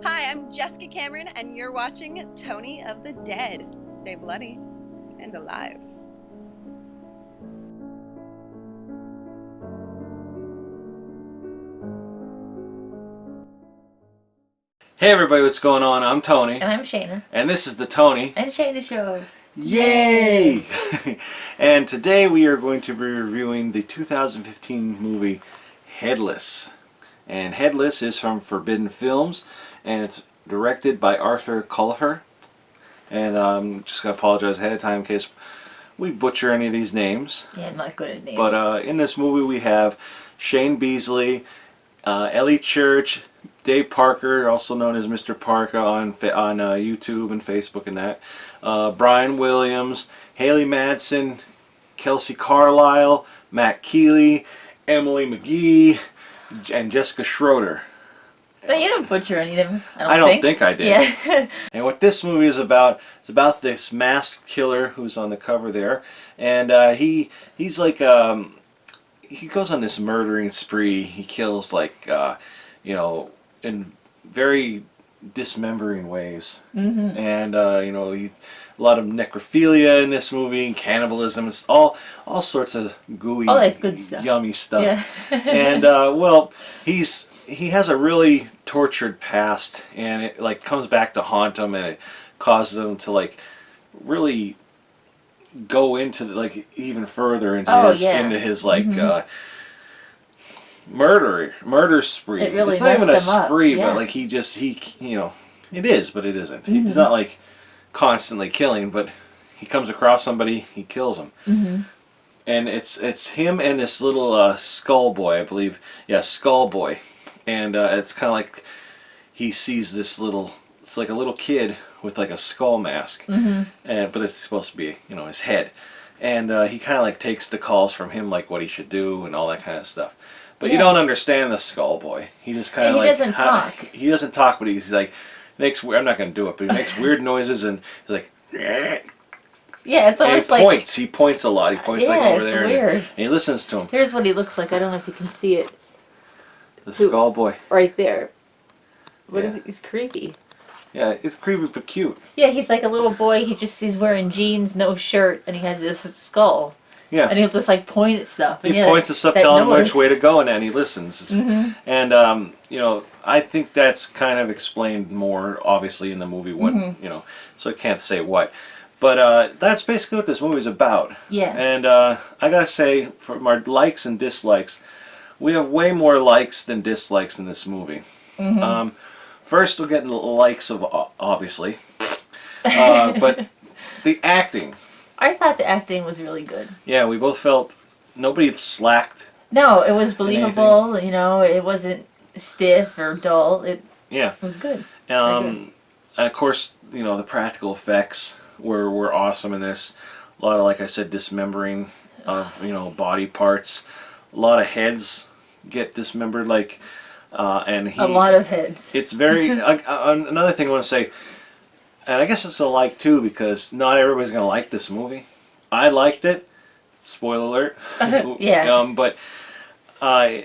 Hi, I'm Jessica Cameron, and you're watching Tony of the Dead. Stay bloody and alive. Hey everybody, what's going on? I'm Tony. And I'm Shayna. And this is the Tony. And Shayna Show. Yay! And today we are going to be reviewing the 2015 movie Headless. And Headless is from Forbidden Films, and it's directed by Arthur Cullifer. And I'm just going to apologize ahead of time in case we butcher any of these names. Yeah, I'm not good at names. But in this movie we have Shane Beasley, Ellie Church, Dave Parker, also known as Mr. Parker on YouTube and Facebook and that, Brian Williams, Haley Madsen, Kelsey Carlisle, Matt Keeley, Emily McGee, and Jessica Schroeder. No, you don't butcher any of them. I don't think I did. Yeah. And what this movie is about this masked killer who's on the cover there, and he's like he goes on this murdering spree. He kills like in very dismembering ways, and a lot of necrophilia in this movie, and cannibalism. It's all sorts of gooey, all that good stuff, yummy stuff. Yeah. And he has a really tortured past, and it like comes back to haunt him, and it causes him to like really go into like even further into his like murder spree. It really it's not even a messed him up. spree, Yeah. but like he it is, but it isn't. He's not like constantly killing, but he comes across somebody, he kills him. And it's him and this little skull boy, I believe. Yeah, skull boy. And it's kind of like he sees this little, it's like a little kid with like a skull mask, but it's supposed to be his head. And he kind of like takes the calls from him, like what he should do and all that kind of stuff. But you don't understand the skull boy. He just kind of he like doesn't talk. He doesn't talk, but he's like I'm not going to do it, but he makes weird noises, and he's like. Yeah, it's almost and he like points. He points a lot. He points like over it's there, weird. and he listens to him. Here's what he looks like. I don't know if you can see it. The skull boy. Right there. What Yeah. is it? He's creepy. Yeah, it's creepy but cute. Yeah, he's like a little boy. He's wearing jeans, no shirt, and he has this skull. Yeah. And he'll just like point at stuff. And He points at stuff, telling him which way to go, and then he listens. And I think that's kind of explained more obviously in the movie when so I can't say what. But that's basically what this movie's about. Yeah. And I gotta say, from our likes and dislikes, we have way more likes than dislikes in this movie. First, we'll get likes of obviously, but the acting. I thought the acting was really good. Yeah, we both felt nobody slacked. No, it was believable. It wasn't stiff or dull. It was good. And of course, the practical effects were awesome in this. A lot of, like I said, dismembering of body parts. A lot of heads get dismembered, like and a lot of heads. It's very another thing I want to say. And I guess it's a like too, because not everybody's gonna like this movie. I liked it. Spoiler alert. Yeah. But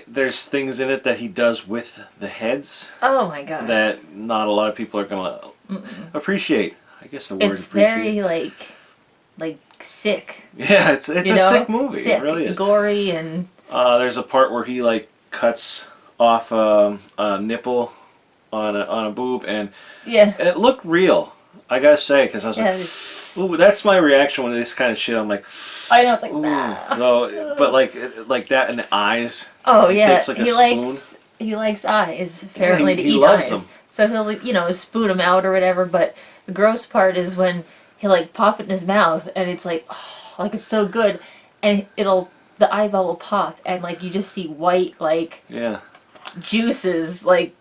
there's things in it that he does with the heads. Oh my god. That not a lot of people are gonna appreciate. I guess the word it's appreciate. very like sick. Yeah, it's a sick movie. Sick, it really is. Gory and. There's a part where he like cuts off a nipple on a boob, and it looked real. I gotta say, because I was like, "Ooh, that's my reaction when this kind of shit." I'm like, I know, it's like, "Ooh." So, but like that in the eyes. Oh he yeah, takes, like, he likes eyes apparently to he eat loves eyes. them. So he'll spoon them out or whatever. But the gross part is when he'll like pop it in his mouth, and it's like, oh, like it's so good, and the eyeball will pop, and like you just see white like juices like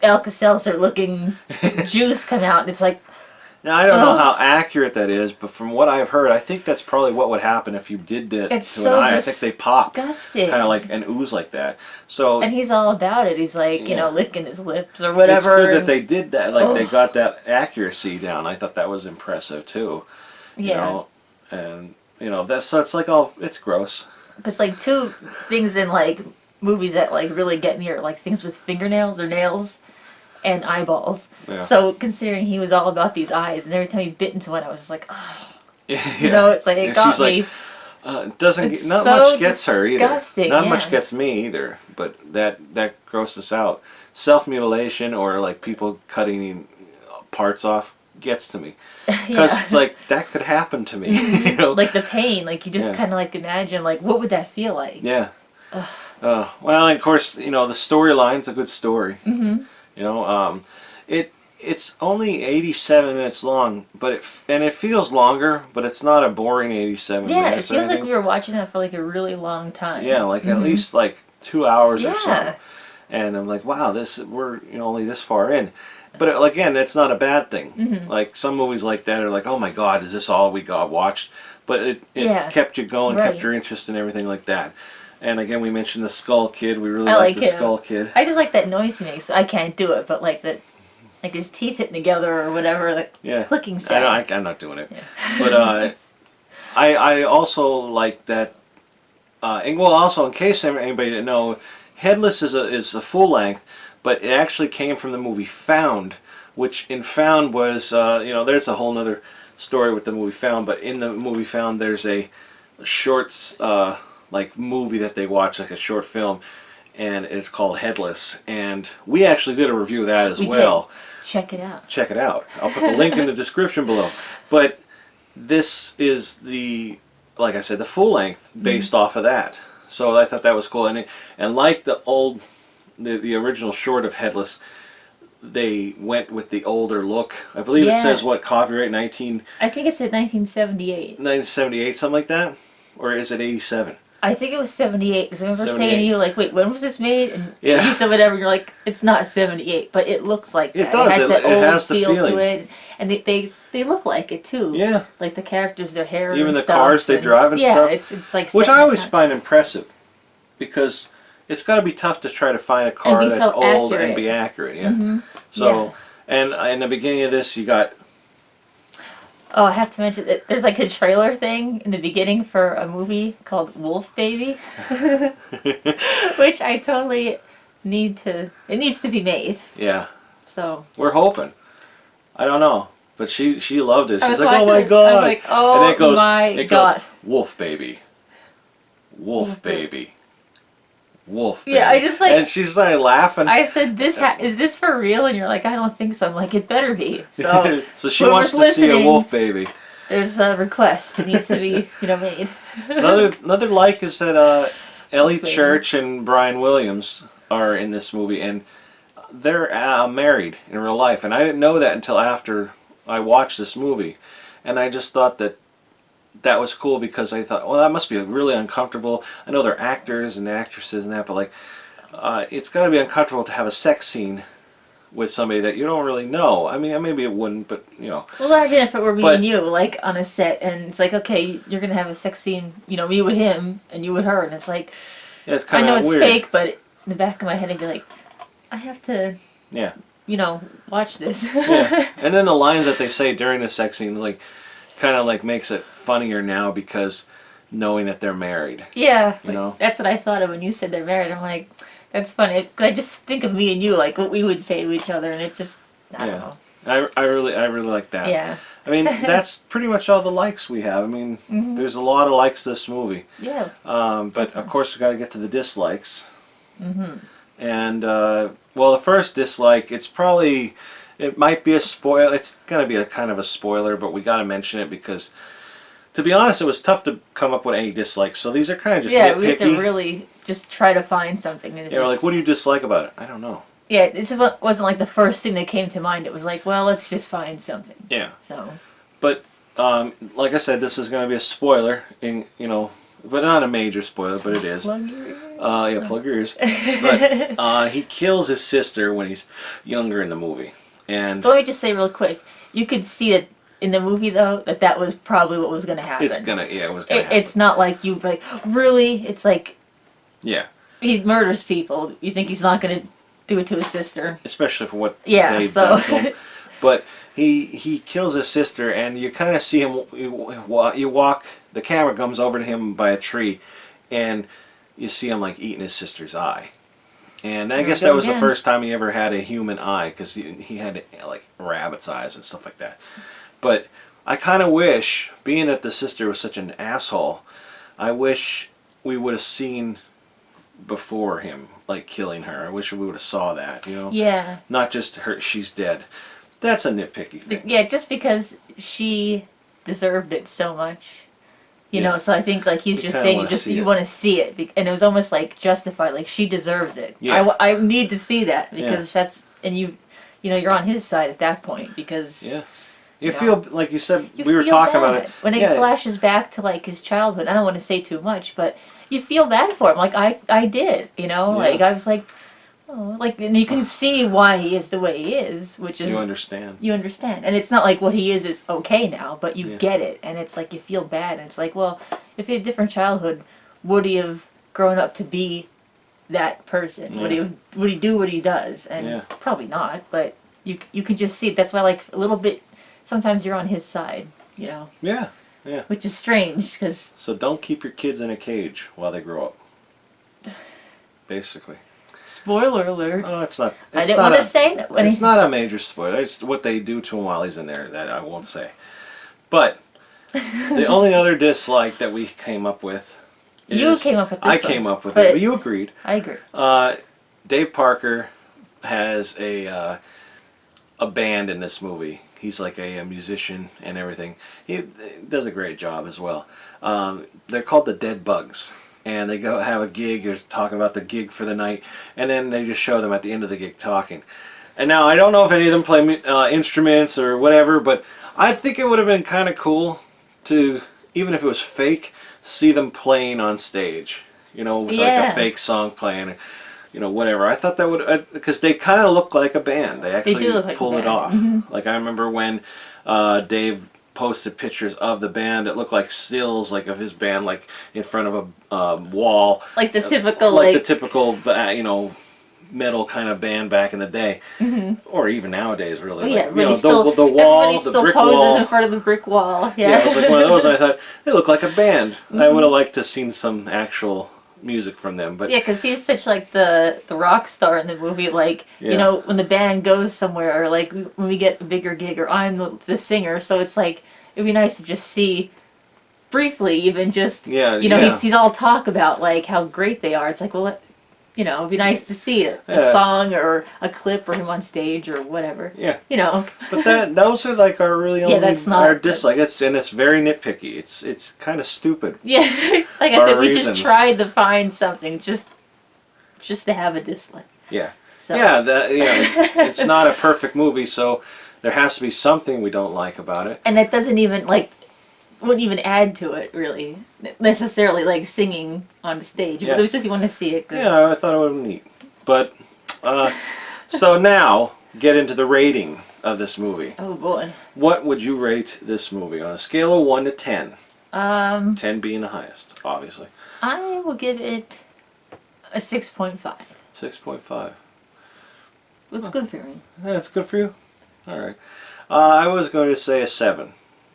Alka-Seltzer looking juice come out, and it's like. Now I don't know how accurate that is, but from what I've heard, I think that's probably what would happen if you did that to an eye. I think they pop, kind of like an ooze like that. So and he's all about it. He's like licking his lips or whatever. It's good that they did that. Like they got that accuracy down. I thought that was impressive too. And that's so it's like it's gross. It's like two things in like movies that like really get me are like things with fingernails or nails. and eyeballs. Yeah. So considering he was all about these eyes, and every time he bit into one, I was just like, oh. Yeah. You know, it's like, it got me. Not so much gets her either. disgusting, Not yeah. much gets me either. But that grosses out. Self-mutilation or like people cutting parts off gets to me. Because it's like, that could happen to me. You know? Like the pain, like you just Yeah. kind of like imagine, like, what would that feel like? Yeah. Well, and of course, you know, the storyline's a good story. Mm-hmm. You know, it's only 87 minutes long, but it feels longer, but it's not a boring 87 Yeah, it minutes. feels like we were watching that for like a really long time. Yeah, like at least like 2 hours or so. Yeah. And I'm like, wow, we're only this far in. But again, that's not a bad thing. Like some movies like that are like, oh my God, is this all we got watched? But it Yeah. kept you going, Right. kept your interest and everything like that. And again, we mentioned the Skull Kid. We really I like like the him. Skull Kid. I just like that noise he makes. So I can't do it, but like that, like his teeth hitting together or whatever, the Yeah, clicking sound. I'm not doing it. Yeah. But I also like that. And well, also in case anybody didn't know, Headless is a full length, but it actually came from the movie Found, which in Found was there's a whole nother story with the movie Found, but in the movie Found there's a short like movie that they watch, like a short film, and it's called Headless, and we actually did a review of that as well. Check it out. Check it out. I'll put the link in the description below. But this is like I said, the full length based off of that. So I thought that was cool, and like the original short of Headless, they went with the older look. I believe it says what, copyright I think it said 1978. 1978, something like that, or is it 87? I think it was 78 because I remember 78. saying to you like, wait, when was this made? And Yeah. you said whatever. And you're like, it's not 78, but it looks like that. It does. It has that It old has the feel feeling. to it, and they look like it too. Yeah. Like the characters, their hair, Even and the stuff, cars they drive and stuff. Yeah, it's like Which set I in always that- find impressive, because it's got to be tough to try to find a car be that's so old accurate. and be accurate. Yeah. So, and in the beginning of this, you got. Oh, I have to mention that there's like a trailer thing in the beginning for a movie called Wolf Baby, which I totally need to. It needs to be made. Yeah. So We're hoping. I don't know, but she loved it. I She's was like, "Oh watching my it, God!" I was like, "Oh and then it goes, my God!" Wolf Baby, Wolf Baby, Wolf Baby. Yeah, I just like. And she's like laughing. I said, is this for real? And you're like, I don't think so. I'm like, it better be. So So she wants to see a listening- wolf baby. there's a request. It needs to be, made. Another like is that Ellie Hopefully. Church and Brian Williams are in this movie, and they're married in real life. And I didn't know that until after I watched this movie. And I just thought that was cool, because I thought, well, that must be really uncomfortable. I know they're actors and actresses and that, but like, it's got to be uncomfortable to have a sex scene with somebody that you don't really know. I mean, maybe it wouldn't, but Well, imagine if it were me But- and you, like, on a set, and it's like, okay, you're going to have a sex scene, me with him, and you with her, and it's like, yeah, it's I kind know of it's weird. fake, but in the back of my head, I'd be like, I have to, Yeah. watch this. Yeah. And then the lines that they say during the sex scene, like, kind of like makes it funnier now, because knowing that they're married. Yeah, You know? that's what I thought of when you said they're married. I'm like, that's funny. I just think of me and you, like what we would say to each other, and it just, I don't know. I really like that. Yeah. I mean, that's pretty much all the likes we have. I mean, there's a lot of likes to this movie. Yeah. But of course we got to get to the dislikes. And well, the first dislike, it might be a spoil. It's gonna be a kind of a spoiler, but we got to mention it because, to be honest, it was tough to come up with any dislikes. So these are kind of just Yeah, nitpicky. we have to really just try to find something. Yeah, we're like, what do you dislike about it? I don't know. Yeah, this wasn't like the first thing that came to mind. It was like, well, let's just find something. Yeah. So. But like I said, this is going to be a spoiler, but not a major spoiler, but it is. Plug your ears. Yeah, plug your ears. But he kills his sister when he's younger in the movie, and But let me just say real quick, you could see it in the movie though that was probably what was gonna happen. it was gonna happen. It's not like you like really. It's like Yeah, he murders people. You think he's not gonna do it to his sister? especially for what Yeah, they've so- done to him. But he kills his sister, and you kind of see him. You walk. The camera comes over to him by a tree, and you see him like eating his sister's eye. And I There we guess go that was the again. first time he ever had a human eye, because he had like rabbit's eyes and stuff like that. But I kind of wish, being that the sister was such an asshole, I wish we would have seen before him, like, killing her. I wish we would have saw that, you know? Yeah. Not just her, she's dead. That's a nitpicky thing. Yeah, just because she deserved it so much. You Yeah. know, so I think like he's You just kinda saying wanna see you it. want to see it, and it was almost like justified, like she deserves it. Yeah. I need to see that because Yeah. that's and you know you're on his side at that point because Yeah. You know, feel, like you said, you we were feel talking about bad. it. When it Yeah. flashes back to like his childhood. I don't want to say too much, but you feel bad for him. Like I did, you know, Yeah. like I was like, oh, like and you can see why he is the way he is, which is You understand. you understand. And it's not like what he is okay now, but you Yeah. get it. And it's like you feel bad. And it's like, well, if he had a different childhood, would he have grown up to be that person? Would Yeah. would he do what he does? And Yeah. probably not, but you can just see it. That's why like a little bit sometimes you're on his side, you know, Yeah. Yeah. which is strange because So don't keep your kids in a cage while they grow up. Basically. spoiler alert. Oh, it's not. I It's didn't not want to a, say It's not a major spoiler. It's what they do to him while he's in there that I won't say. But the only other dislike that we came up with. You is- came up with this I one, came up with but it, but you agreed. I agree. Dave Parker has a band in this movie. He's like a musician and everything. He does a great job as well. They're called the Dead Bugs, and they go have a gig. They're talking about the gig for the night, and then they just show them at the end of the gig talking. And now I don't know if any of them play instruments or whatever, but I think it would have been kind of cool to, even if it was fake, see them playing on stage. You know, with like Yeah. a fake song playing. You know, whatever. I thought that would, because they kind of look like a band. They actually do look like a pull it band. off. Mhm. Like I remember when Dave posted pictures of the band. It looked like stills, like of his band, like in front of a wall, Like the typical like the like typical, you know, metal kind of band back in the day, or even nowadays, really. oh, Like, yeah, you everybody know, still, the wall, everybody the still brick poses wall. in front of the brick wall. Yeah, it was like one of those. And I thought they look like a band. Mm-hmm. I would have liked to seen some actual music from them, but Yeah, because he's such like the rock star in the movie. Like Yeah. you know, when the band goes somewhere, or like when we get a bigger gig, or I'm the singer. So it's like it'd be nice to just see briefly, even just Yeah, you know, yeah. he's all talk about like how great they are. It's like well, you know, it'd be nice to see a Yeah. song or a clip or him on stage or whatever. yeah. You know, But those are like our really only that's not- our dislike. It's very nitpicky. It's kind of stupid. yeah. Like I For said, we reasons. just tried to find something just to have a dislike. Yeah. So. Yeah, it's not a perfect movie, so there has to be something we don't like about it. And that doesn't even like wouldn't even add to it really necessarily, like singing on stage. Yeah. But it was just you want to see it. 'Cause Yeah, I thought it would be neat. But so now get into the rating of this movie. Oh boy. What would you rate this movie on a scale of 1 to 10? 10 Um, being the highest, obviously. I will give it a 6.5. 6.5. It's good for me. That's good for you. All right. I was going to say a 7.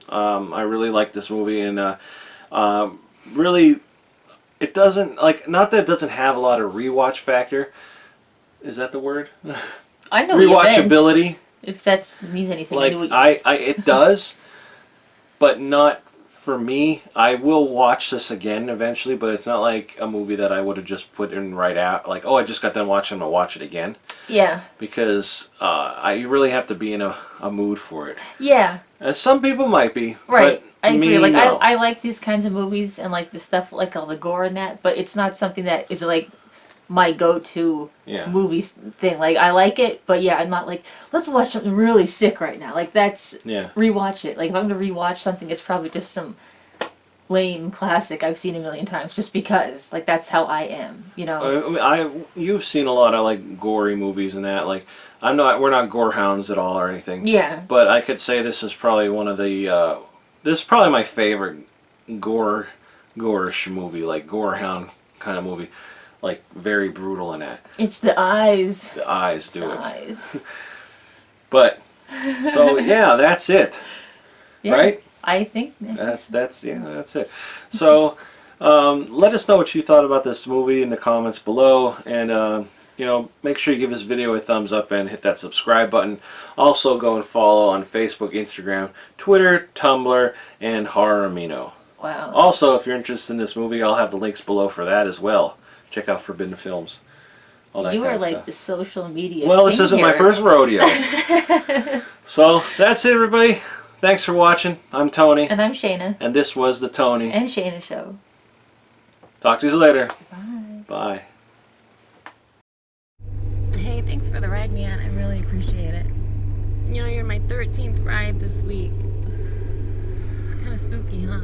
I really like this movie, and really, it doesn't like not that it doesn't have a lot of rewatch factor. Is that the word? I know what you meant, Rewatchability. if that means anything. Like I know what- it does, but not for me. I will watch this again eventually, but it's not like a movie that I would have just put in right out. Like, oh, I just got done watching, I'm gonna watch it again. yeah. Because you really have to be in a mood for it. Yeah. Some people might be. Right. But I agree. me, Like no. I like these kinds of movies and like the stuff like all the gore and that, but it's not something that is like my go-to Yeah. movies thing. Like I like it, but yeah, I'm not like let's watch something really sick right now. Like that's Yeah. rewatch it. Like if I'm gonna rewatch something, it's probably just some lame classic I've seen a million times just because. Like that's how I am, you know. You've seen a lot of like gory movies and that. Like we're not gorehounds at all or anything. Yeah. But I could say this is probably one of the this is probably my favorite gore-ish movie, like gorehound kind of movie. Like very brutal in that. It's the eyes. The eyes do The it. eyes. But so yeah, that's it. Yeah, Right? I think That's it. So let us know what you thought about this movie in the comments below, and make sure you give this video a thumbs up and hit that subscribe button. Also, go and follow on Facebook, Instagram, Twitter, Tumblr, and Horror Amino. Wow. Also, if you're interested in this movie, I'll have the links below for that as well. Check out Forbidden Films. All that You kind are of like stuff. the social media. Well, this king isn't my here. first rodeo. So, that's it, everybody. Thanks for watching. I'm Tony. And I'm Shayna. And this was the Tony. And Shayna Show. Talk to you later. Bye. Bye. Hey, thanks for the ride, man. I really appreciate it. You're my 13th ride this week. Kind of spooky, huh?